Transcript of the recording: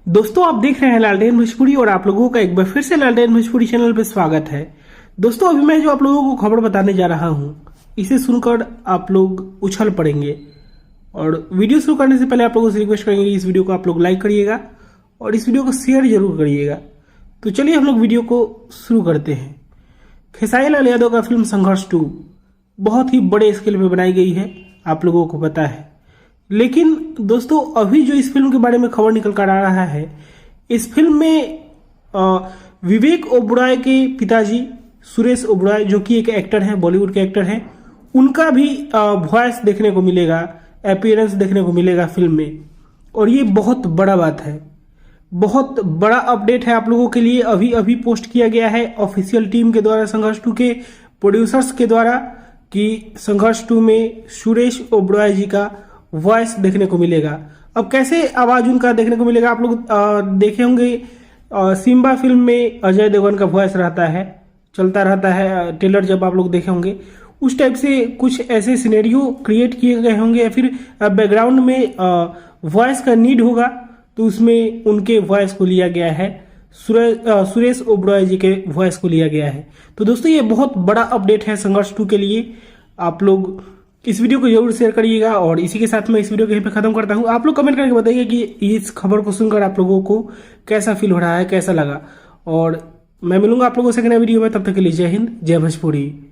दोस्तों आप देख रहे हैं लालटेन भोजपुरी और आप लोगों का एक बार फिर से लालटेन भोजपुरी चैनल पे स्वागत है। दोस्तों अभी मैं जो आप लोगों को खबर बताने जा रहा हूं इसे सुनकर आप लोग उछल पड़ेंगे और वीडियो शुरू करने से पहले आप लोगों से रिक्वेस्ट करेंगे कि इस वीडियो को आप लोग लाइक करिएगा और इस वीडियो को शेयर जरूर करिएगा। तो चलिए हम लोग वीडियो को शुरू करते हैं। खेसारी लाल यादव का फिल्म संघर्ष 2 बहुत ही बड़े स्केल पे बनाई गई है, आप लोगों को पता है। लेकिन दोस्तों अभी जो इस फिल्म के बारे में खबर निकल कर आ रहा है, इस फिल्म में विवेक ओबरॉय के पिताजी सुरेश ओबरॉय जो कि एक एक्टर हैं, बॉलीवुड के एक्टर हैं, उनका भी वॉइस देखने को मिलेगा, अपीयरेंस देखने को मिलेगा फिल्म में। और ये बहुत बड़ा बात है, बहुत बड़ा अपडेट है आप लोगों के लिए। अभी अभी पोस्ट किया गया है ऑफिशियल टीम के द्वारा, संघर्ष 2 के प्रोड्यूसर्स के द्वारा, कि संघर्ष 2 में सुरेश ओबरॉय जी का वॉइस देखने को मिलेगा। अब कैसे आवाज उनका देखने को मिलेगा, आप लोग देखे होंगे सिम्बा फिल्म में अजय देवगन का वॉइस रहता है, चलता रहता है ट्रेलर, जब आप लोग देखे होंगे उस टाइप से कुछ ऐसे सिनेरियो क्रिएट किए गए होंगे, या फिर बैकग्राउंड में वॉइस का नीड होगा तो उसमें उनके वॉइस को लिया गया है, सुरेश ओबरॉय जी के वॉइस को लिया गया है। तो दोस्तों ये बहुत बड़ा अपडेट है संघर्ष 2 के लिए। आप लोग इस वीडियो को जरूर शेयर करिएगा और इसी के साथ मैं इस वीडियो को यहीं पे खत्म करता हूं। आप लोग कमेंट करके बताइए कि इस खबर को सुनकर आप लोगों को कैसा फील हो रहा है, कैसा लगा। और मैं मिलूंगा आप लोगों से नए वीडियो में, तब तक के लिए जय हिंद, जय भोजपुरी।